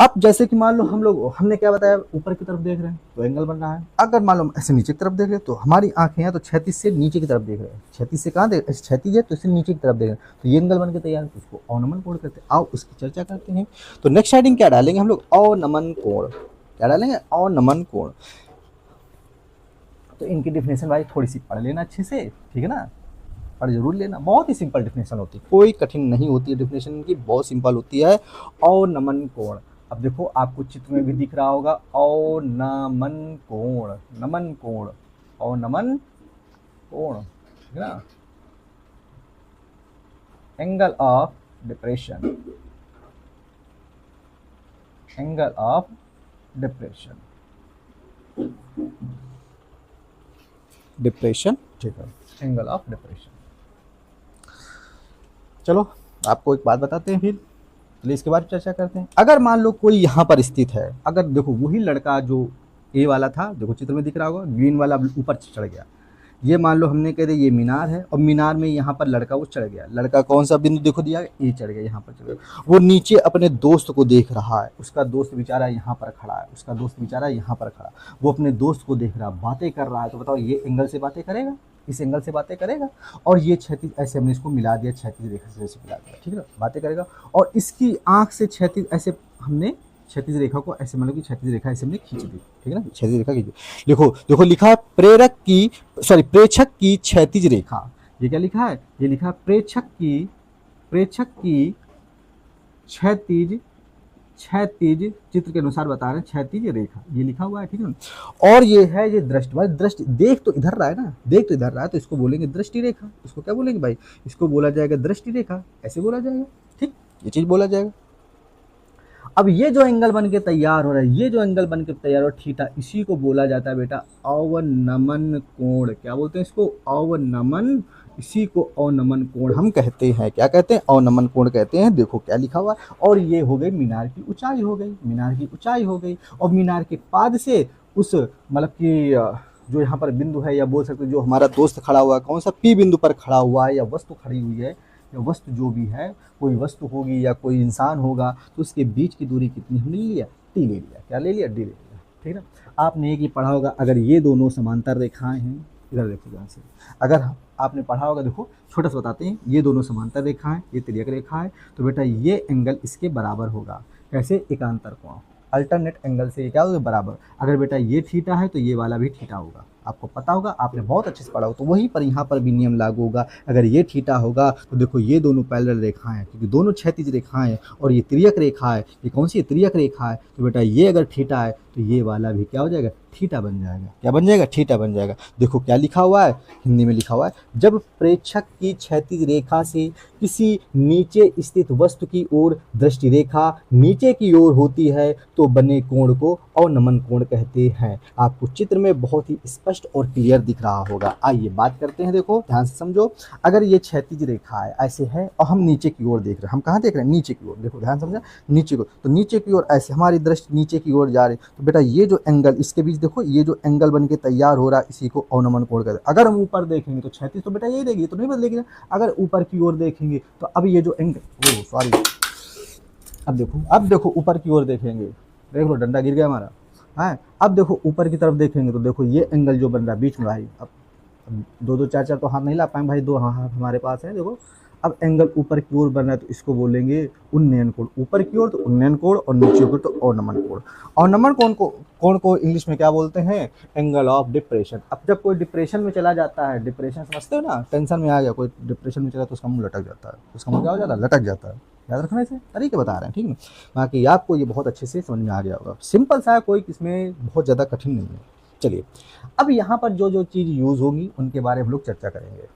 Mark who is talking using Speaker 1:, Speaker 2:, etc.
Speaker 1: अब जैसे कि मान लो हमने क्या बताया, ऊपर की तरफ देख रहे हैं तो एंगल बन रहा है। अगर मान लो ऐसे नीचे की तरफ देख रहे हैं तो हमारी आंखें हैं तो क्षैतिज से नीचे की तरफ देख रहे हैं, क्षैतिज से कहाँ देख, क्षैतिज है तो इससे नीचे की तरफ देख रहे हैं, तो ये एंगल बन के तैयार है, तो उसको अवनमन कोण कहते हैं। आओ उसकी चर्चा करते हैं। तो नेक्स्ट हेडिंग क्या डालेंगे हम लोग, अवनमन कोण। क्या डालेंगे, अवनमन कोण। तो इनकी डेफिनेशन भाई थोड़ी सी पढ़ लेना अच्छे से, ठीक है ना, पढ़ जरूर लेना। बहुत ही सिंपल डेफिनेशन होती है, कोई कठिन नहीं होती है डेफिनेशन इनकी, बहुत सिंपल होती है। अवनमन कोण, अब देखो आपको चित्र में भी दिख रहा होगा, अवनमन कोण, नमन कोण, अवनमन कोण, ठीक है ना, angle of depression, angle of depression, depression, ठीक है, एंगल ऑफ डिप्रेशन। चलो आपको एक बात बताते हैं, फिर चलिए इसके बारे में चर्चा करते हैं। अगर मान लो कोई यहाँ पर स्थित है, अगर देखो वही लड़का जो ए वाला था, देखो चित्र में दिख रहा होगा, ग्रीन वाला ऊपर चढ़ गया, ये मान लो हमने कह दिया ये मीनार है, और मीनार में यहाँ पर लड़का वो चढ़ गया, लड़का कौन सा बिंदु देखो दिया, ए चढ़ गया, यहाँ पर चढ़ गया, वो नीचे अपने दोस्त को देख रहा है, उसका दोस्त बेचारा यहाँ पर खड़ा है, उसका दोस्त बेचारा यहाँ पर खड़ा, वो अपने दोस्त को देख रहा है, बातें कर रहा है, तो बताओ ये एंगल से बातें करेगा, इस एंगल से बातें करेगा, और ये क्षैतिज ऐसे हमने इसको मिला दिया, क्षैतिज रेखा से जैसे मिला दिया, ठीक है ना, बातें करेगा, और इसकी आंख से क्षैतिज ऐसे हमने क्षैतिज रेखा को ऐसे मतलब कि क्षैतिज रेखा ऐसे हमने खींच दी, ठीक है ना, क्षैतिज रेखा खींच दी। देखो देखो लिखा है प्रेक्षक की क्षैतिज रेखा, ये क्या लिखा है, ये लिखा है प्रेक्षक की क्षैतिज चित्र के अनुसार बता रहे हैं क्षैतिज रेखा, ये लिखा हुआ है, ठीक है ना। और ये है ये दृष्टि, भाई दृष्टि देख तो इधर रहा है ना, देख तो इधर रहा है, तो इसको बोलेंगे दृष्टि रेखा, इसको क्या बोलेंगे भाई, इसको बोला जाएगा दृष्टि रेखा, ऐसे बोला जाएगा, ठीक, ये चीज बोला जाएगा। अब ये जो एंगल बन के तैयार हो रहा है, ये जो एंगल बन के तैयार हो थीटा, इसी को बोला जाता है बेटा अवनमन कोण। क्या बोलते हैं इसको, अवनमन, इसी को अवनमन कोण हम कहते हैं। क्या कहते हैं, अवनमन कोण कहते हैं। देखो क्या लिखा हुआ है, और ये हो गई मीनार की ऊंचाई हो गई, मीनार की ऊंचाई हो गई, और मीनार के पाद से उस मतलब कि जो यहाँ पर बिंदु है, या बोल सकते जो हमारा दोस्त खड़ा हुआ है, कौन सा पी बिंदु पर खड़ा हुआ है, या वस्तु खड़ी हुई है, या वस्तु जो भी है, कोई वस्तु होगी या कोई इंसान होगा, तो उसके बीच की दूरी कितनी हमने लिया, टी ले लिया। क्या ले लिया, डी ले लिया, ठीक है ना। आपने एक ही पढ़ा होगा, अगर ये दोनों समांतर रेखाएं हैं, इधर देखो ध्यान से, अगर आपने पढ़ा होगा, देखो छोटा सा बताते हैं, ये दोनों समांतर रेखाएं, ये तिर्यक रेखा है, तो बेटा ये एंगल इसके बराबर होगा। कैसे, एकांतर कोण, अल्टरनेट एंगल से ये क्या होगा, बराबर। अगर बेटा ये थीटा है तो ये वाला भी थीटा होगा, आपको पता होगा, आपने बहुत अच्छे से पढ़ा होगा, तो वहीं पर यहाँ पर भी नियम लागू होगा। अगर ये थीटा होगा तो देखो ये दोनों पैरेलल रेखाएं हैं, क्योंकि दोनों क्षैतिज रेखाएं हैं, और ये तिर्यक रेखा है, ये कौन सी तिर्यक रेखा है, तो बेटा ये अगर थीटा है तो ये वाला भी क्या हो जाएगा, थीटा बन जाएगा। क्या बन जाएगा, थीटा बन जाएगा। देखो क्या लिखा हुआ है, हिंदी में लिखा हुआ है, जब प्रेक्षक की क्षैतिज रेखा से किसी नीचे स्थित वस्तु की ओर दृष्टि रेखा नीचे की ओर होती है तो बने कोण को अवनमन कोण कहते हैं। आपको चित्र में बहुत ही स्पष्ट और क्लियर दिख रहा होगा। आइए बात करते हैं, देखो ध्यान से समझो। अगर ये क्षैतिज रेखा है ऐसे है, और हम नीचे की ओर देख रहे हैं, हम कहाँ देख रहे हैं, नीचे की ओर, देखो ध्यान समझा, नीचे को, तो नीचे की ओर ऐसे हमारी दृष्टि नीचे की ओर जा रही, तो बेटा ये जो एंगल इसके बीच देखो, ये जो एंगल बन के तैयार हो रहा है, इसी को अवनमन कोण कहते हैं। अगर हम ऊपर देखेंगे तो क्षैतिज तो बेटा यही देगी, तो नहीं बदलेगी। अगर ऊपर की ओर देखेंगे तो अब ये जो एंगल, अब देखो ऊपर की ओर देखेंगे, देख लो डंडा गिर गया हमारा, है। अब देखो ऊपर की तरफ देखेंगे तो देखो ये एंगल जो बन रहा है बीच में भाई, अब दो चार तो हाथ नहीं ला पाएंगे भाई, दो हाथ हमारे पास है। देखो अब एंगल ऊपर की ओर बन रहा है तो इसको बोलेंगे उन्नयन कोण, ऊपर की ओर तो उन्नयन कोण, और नीचे की ओर तो अवनमन कोण। अवनमन कोण को इंग्लिश में क्या बोलते हैं, एंगल ऑफ डिप्रेशन। अब जब कोई डिप्रेशन में चला जाता है, डिप्रेशन समझते हो ना, टेंशन में आ गया कोई, डिप्रेशन में चला तो उसका मुंह लटक जाता है, उसका मुंह क्या हो जाता है, लटक जाता है। याद रखना, ऐसे तरीके बता रहे हैं, ठीक है। बाकी आपको ये बहुत अच्छे से समझ में आ गया होगा, सिंपल सा है, कोई इसमें बहुत ज़्यादा कठिन नहीं है। चलिए अब यहाँ पर जो जो चीज़ यूज़ होगी उनके बारे में हम लोग चर्चा करेंगे।